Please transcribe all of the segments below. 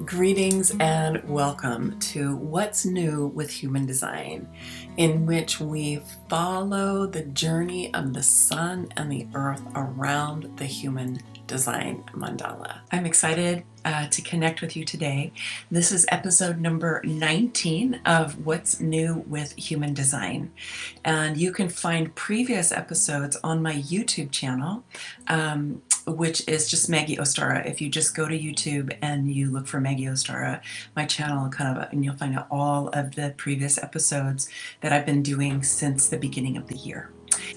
Greetings and welcome to What's New with Human Design, in which we follow the journey of the sun and the earth around the human design mandala. I'm excited to connect with you today. This is episode number 19 of What's New with Human Design. And you can find previous episodes on my YouTube channel, which is just Maggie Ostara. If you just go to YouTube and you look for Maggie Ostara, my channel, and you'll find out all of the previous episodes that I've been doing since the beginning of the year.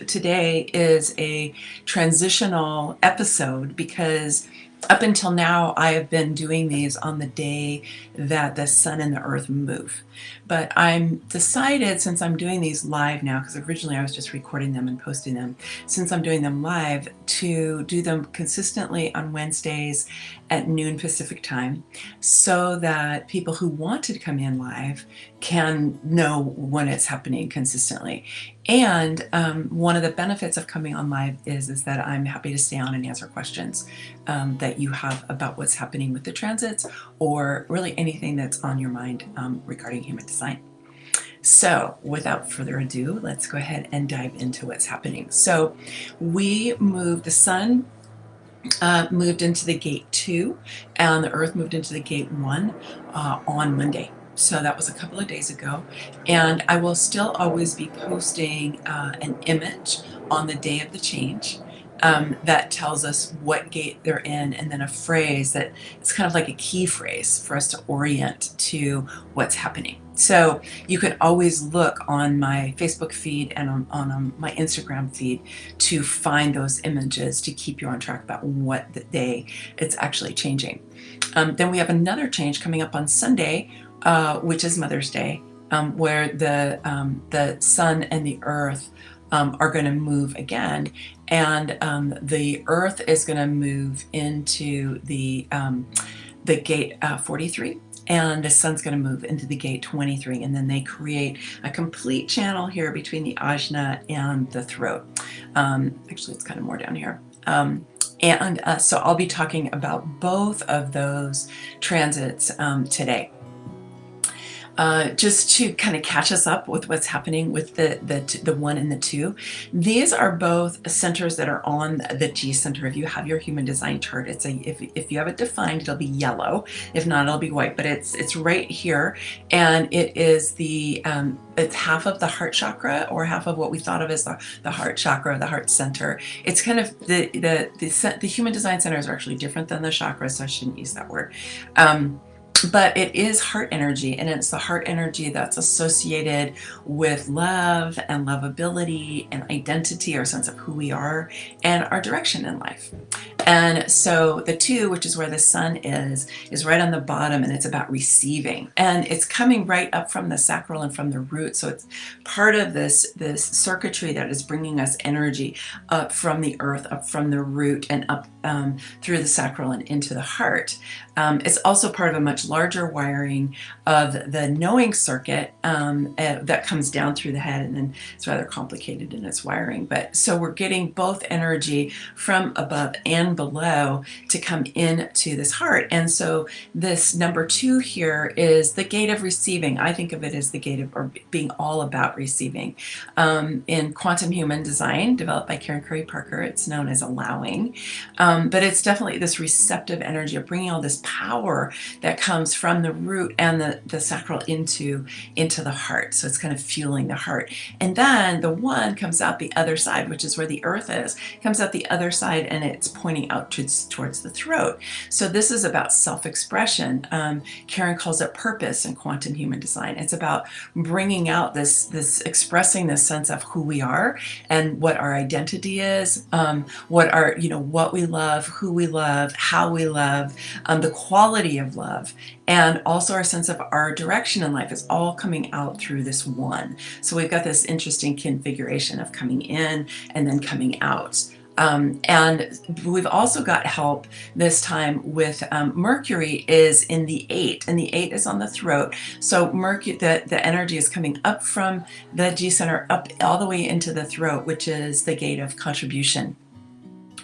Today is a transitional episode because up until now I have been doing these on the day that the sun and the earth move. But I'm decided, since I'm doing these live now, because originally I was just recording them and posting them, since I'm doing them live, to do them consistently on Wednesdays at noon Pacific time, so that people who want to come in live can know when it's happening consistently. And one of the benefits of coming on live is that I'm happy to stay on and answer questions that you have about what's happening with the transits, or really anything that's on your mind regarding human design. So without further ado, let's go ahead and dive into what's happening. So we moved, the sun moved into the gate 2 and the earth moved into the gate 1 on Monday. So that was a couple of days ago, and I will still always be posting an image on the day of the change that tells us what gate they're in, and then a phrase that it's kind of like a key phrase for us to orient to what's happening. So you can always look on my Facebook feed and on my Instagram feed to find those images to keep you on track about what the day it's actually changing. Then we have another change coming up on Sunday, which is Mother's Day, where the sun and the earth are going to move again, and the earth is going to move into the gate 43, and the sun's going to move into the gate 23, and then they create a complete channel here between the ajna and the throat. Actually, it's kind of more down here. So I'll be talking about both of those transits today. Just to kind of catch us up with what's happening with the 1 and the 2. These are both centers that are on the G center. If you have your human design chart, if you have it defined, it'll be yellow. If not, it'll be white. But it's right here, and it is it's half of the heart chakra, or half of what we thought of as the heart chakra, the heart center. It's kind of the human design centers are actually different than the chakras, so I shouldn't use that word. But it is heart energy, and it's the heart energy that's associated with love and lovability and identity, our sense of who we are and our direction in life. And so the 2, which is where the sun is right on the bottom, and it's about receiving, and it's coming right up from the sacral and from the root. So it's part of this circuitry that is bringing us energy up from the earth, up from the root, and up through the sacral and into the heart. It's also part of a much larger wiring of the knowing circuit that comes down through the head, and then it's rather complicated in its wiring. But so we're getting both energy from above and below to come into this heart. And so this number 2 here is the gate of receiving. I think of it as the gate of, or being all about receiving. In quantum human design, developed by Karen Curry Parker, it's known as allowing. But it's definitely this receptive energy of bringing all this power that comes from the root and the sacral into the heart. So it's kind of fueling the heart. And then the 1 comes out the other side, which is where the earth is, comes out the other side, and it's pointing out towards the throat. So this is about self-expression. Karen calls it purpose in quantum human design. It's about bringing out this expressing this sense of who we are and what our identity is, what we love, who we love, how we love, the quality of love, and also our sense of our direction in life is all coming out through this 1. So we've got this interesting configuration of coming in and then coming out. And we've also got help this time with Mercury is in the 8, and the 8 is on the throat. So Mercury, the energy is coming up from the G center up all the way into the throat, which is the gate of contribution.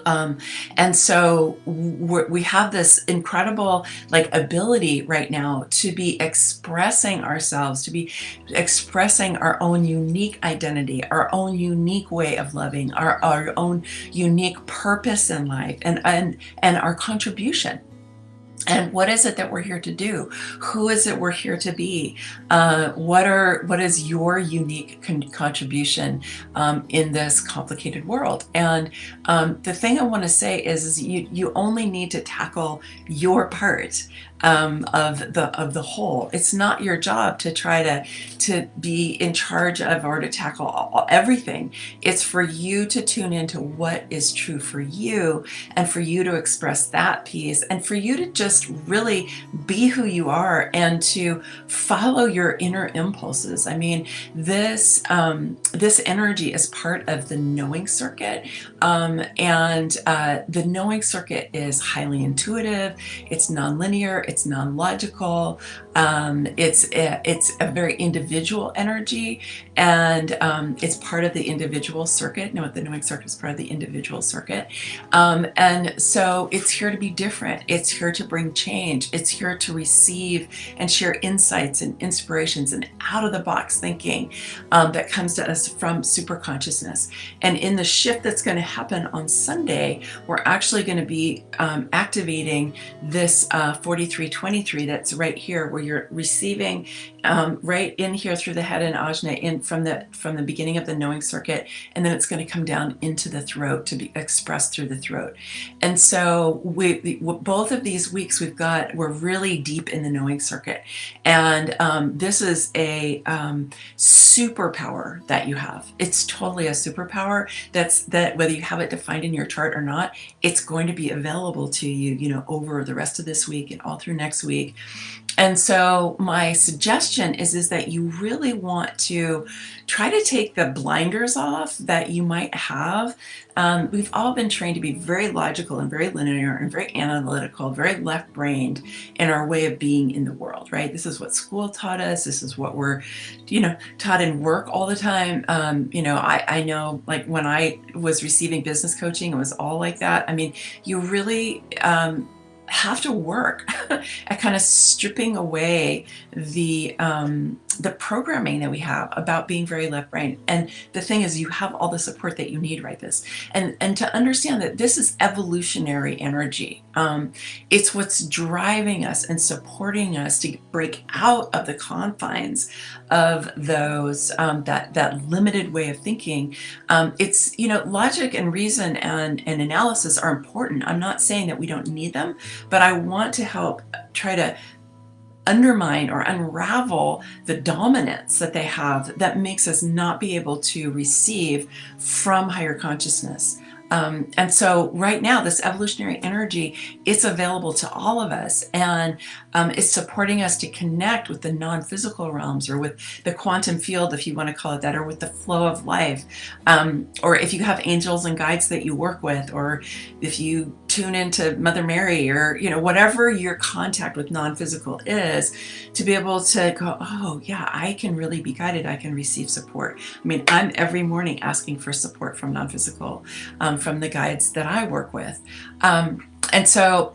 Um, and so we have this incredible like ability right now to be expressing ourselves, to be expressing our own unique identity, our own unique way of loving, our own unique purpose in life, and our contribution. And what is it that we're here to do? Who is it we're here to be? What is your unique contribution in this complicated world? And the thing I want to say is you only need to tackle your part of the whole. It's not your job to try to be in charge of or to tackle everything. It's for you to tune into what is true for you, and for you to express that piece, and for you to just really be who you are and to follow your inner impulses. I mean, this energy is part of the knowing circuit, and the knowing circuit is highly intuitive. It's nonlinear. It's non-logical. It's a very individual energy, and it's part of the individual circuit. No, the knowing circuit is part of the individual circuit. And so it's here to be different. It's here to bring change. It's here to receive and share insights and inspirations and out of the box thinking that comes to us from super consciousness. And in the shift that's going to happen on Sunday, we're actually going to be activating this 4323 that's right here, where you're receiving right in here through the head and ajna, in from the beginning of the knowing circuit, and then it's going to come down into the throat to be expressed through the throat. And so both of these weeks we're really deep in the knowing circuit, and this is a superpower that you have. It's totally a superpower that whether you have it defined in your chart or not, it's going to be available to you, over the rest of this week and all through next week. And so my suggestion is that you really want to try to take the blinders off that you might have. We've all been trained to be very logical and very linear and very analytical, very left-brained in our way of being in the world, right? This is what school taught us. This is what we're, taught in work all the time. I know, like when I was receiving business coaching, it was all like that. I mean, you really have to work at kind of stripping away the programming that we have about being very left brain. And the thing is, you have all the support that you need, right? And to understand that this is evolutionary energy. It's what's driving us and supporting us to break out of the confines of those that limited way of thinking. It's logic and reason and analysis are important. I'm not saying that we don't need them, but I want to help try to undermine or unravel the dominance that they have that makes us not be able to receive from higher consciousness. And so right now, this evolutionary energy, it's available to all of us, and it's supporting us to connect with the non-physical realms, or with the quantum field, if you want to call it that, or with the flow of life. Or if you have angels and guides that you work with, or if you tune into Mother Mary, or whatever your contact with non-physical is, to be able to go, oh yeah, I can really be guided. I can receive support. I mean, I'm every morning asking for support from non-physical, from the guides that I work with. And so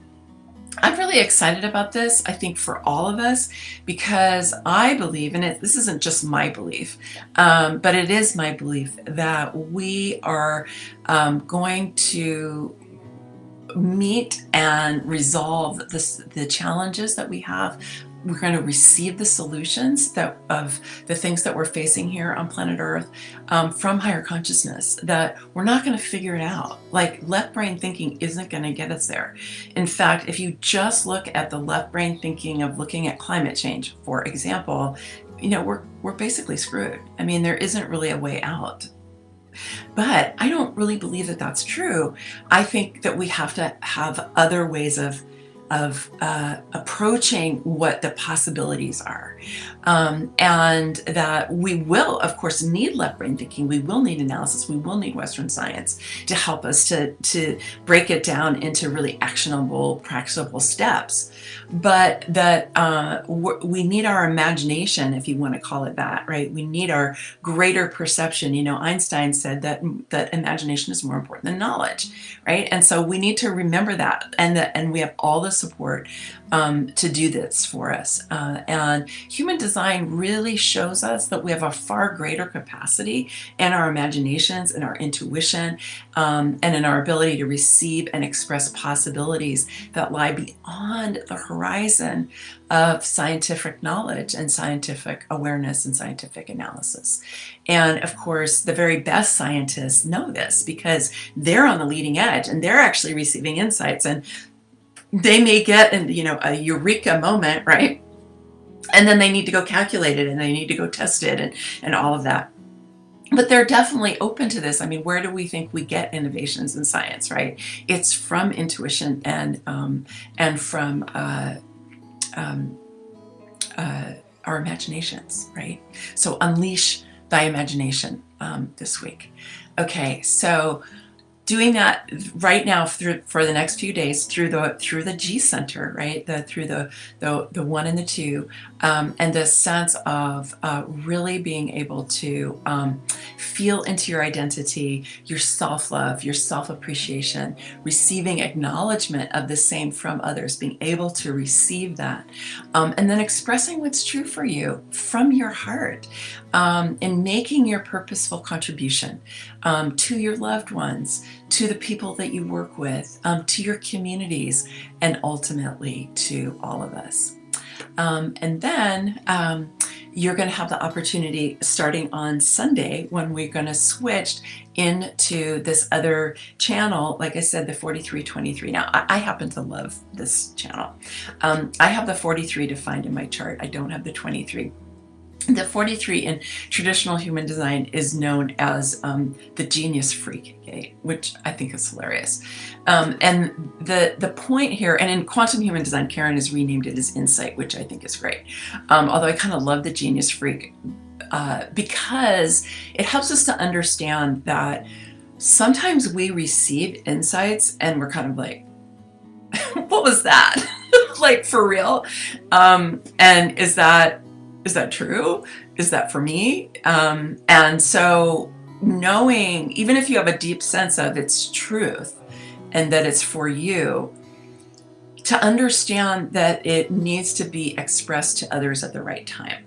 I'm really excited about this, I think, for all of us, because I believe, and this isn't just my belief, but it is my belief that we are going to meet and resolve the challenges that we have. We're going to receive the solutions of the things that we're facing here on planet Earth from higher consciousness, that we're not going to figure it out. Like, left brain thinking isn't going to get us there. In fact, if you just look at the left brain thinking of looking at climate change, for example, we're basically screwed. I mean, there isn't really a way out. But I don't really believe that that's true. I think that we have to have other ways of approaching what the possibilities are. And that we will, of course, need left brain thinking. We will need analysis. We will need Western science to help us to break it down into really actionable, practicable steps. But that we need our imagination, if you want to call it that, right? We need our greater perception. You know, Einstein said that imagination is more important than knowledge, right? And so we need to remember that, and we have all the support to do this for us. And human design really shows us that we have a far greater capacity in our imaginations, in our intuition, and in our ability to receive and express possibilities that lie beyond the horizon of scientific knowledge and scientific awareness and scientific analysis. And of course, the very best scientists know this because they're on the leading edge and they're actually receiving insights, and they may get a eureka moment, right? And then they need to go calculate it and they need to go test it and all of that. But they're definitely open to this. I mean, where do we think we get innovations in science, right? It's from intuition and from our imaginations, right? So unleash thy imagination this week. Okay, so doing that right now for the next few days through the G center, right? Through the 1 and the 2, and the sense of really being able to feel into your identity, your self-love, your self-appreciation, receiving acknowledgement of the same from others, being able to receive that, and then expressing what's true for you from your heart, and making your purposeful contribution to your loved ones, to the people that you work with, to your communities, and ultimately to all of us. And then you're going to have the opportunity starting on Sunday when we're going to switch into this other channel. Like I said, the 4323. Now, I happen to love this channel. I have the 43 defined in my chart. I don't have the 23. The 43 in traditional human design is known as the genius freak gate, which I think is hilarious. And the point here, and in quantum human design, Karen has renamed it as insight, which I think is great. Although I kind of love the genius freak because it helps us to understand that sometimes we receive insights and we're kind of like, what was that? Like, for real? And is that true? Is that for me? And so knowing, even if you have a deep sense of its truth and that it's for you, to understand that it needs to be expressed to others at the right time.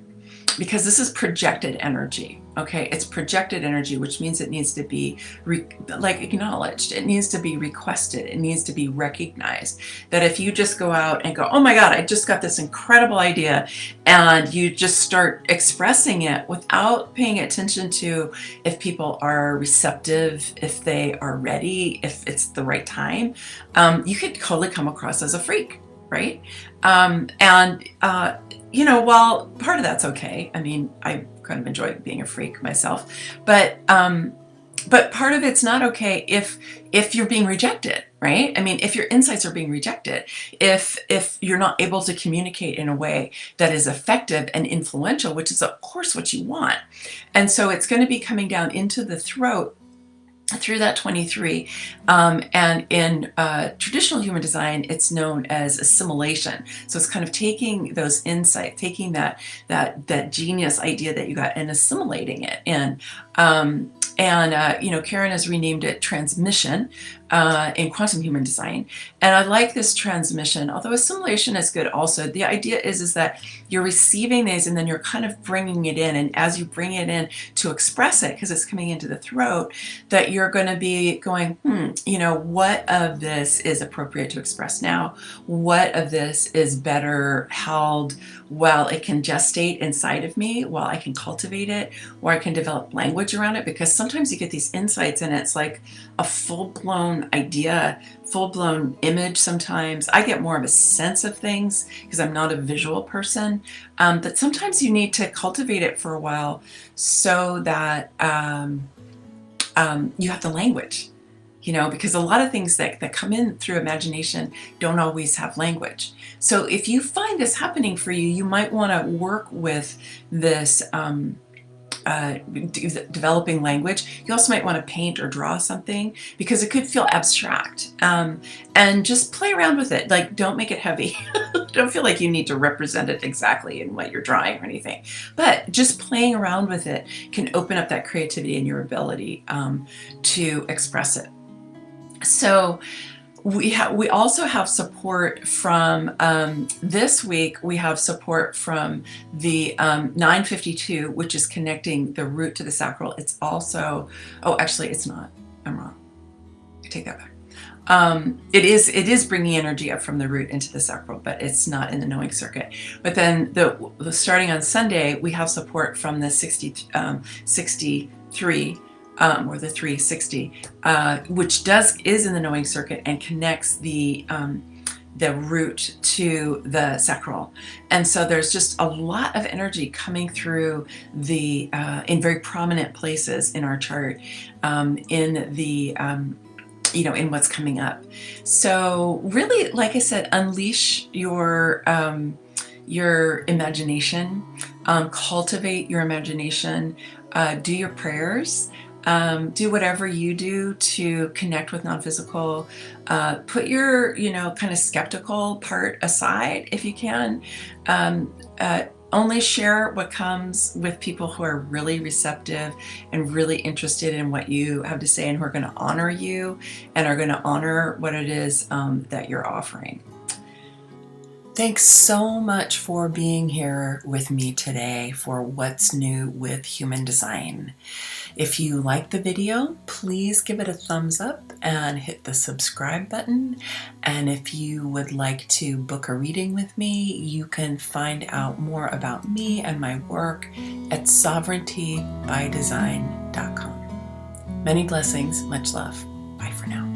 Because this is projected energy, okay? It's projected energy, which means it needs to be acknowledged. It needs to be requested. It needs to be recognized. That if you just go out and go, oh my God, I just got this incredible idea, and you just start expressing it without paying attention to if people are receptive, if they are ready, if it's the right time, you could totally come across as a freak, right? While part of that's okay. I mean, I kind of enjoy being a freak myself, but part of it's not okay if you're being rejected, right? I mean, if your insights are being rejected, if you're not able to communicate in a way that is effective and influential, which is of course what you want. And so it's going to be coming down into the throat through that 23, and in traditional human design, it's known as assimilation. So it's kind of taking those insights, taking that genius idea that you got and assimilating it in. Karen has renamed it transmission in quantum human design. And I like this transmission, although assimilation is good also. The idea is that you're receiving these and then you're kind of bringing it in. And as you bring it in to express it, because it's coming into the throat, that you're going to be going, what of this is appropriate to express now? What of this is better held while it can gestate inside of me, while I can cultivate it, or I can develop language around it? Because sometimes you get these insights and it's like a full-blown idea, full-blown image. Sometimes I get more of a sense of things because I'm not a visual person, that sometimes you need to cultivate it for a while so that you have the language. because a lot of things that come in through imagination don't always have language. So if you find this happening for you, you might want to work with this developing language. You also might want to paint or draw something because it could feel abstract, and just play around with it. Like, don't make it heavy. Don't feel like you need to represent it exactly in what you're drawing or anything, but just playing around with it can open up that creativity and your ability to express it. So we also have support from this week. We have support from the 952, which is connecting the root to the sacral. It's also, oh, actually, it's not. I'm wrong. I take that back. It is bringing energy up from the root into the sacral, but it's not in the knowing circuit. But then the starting on Sunday, we have support from the 63. Or the 360, which is in the knowing circuit and connects the root to the sacral. And so there's just a lot of energy coming through in very prominent places in our chart, in the in what's coming up. So really, like I said, unleash your imagination, cultivate your imagination, do your prayers. Do whatever you do to connect with non-physical. Put your, kind of skeptical part aside if you can. Only share what comes with people who are really receptive and really interested in what you have to say and who are going to honor you and are going to honor what it is that you're offering. Thanks so much for being here with me today for What's New with Human Design. If you like the video, please give it a thumbs up and hit the subscribe button. And if you would like to book a reading with me, you can find out more about me and my work at sovereigntybydesign.com. Many blessings, much love. Bye for now.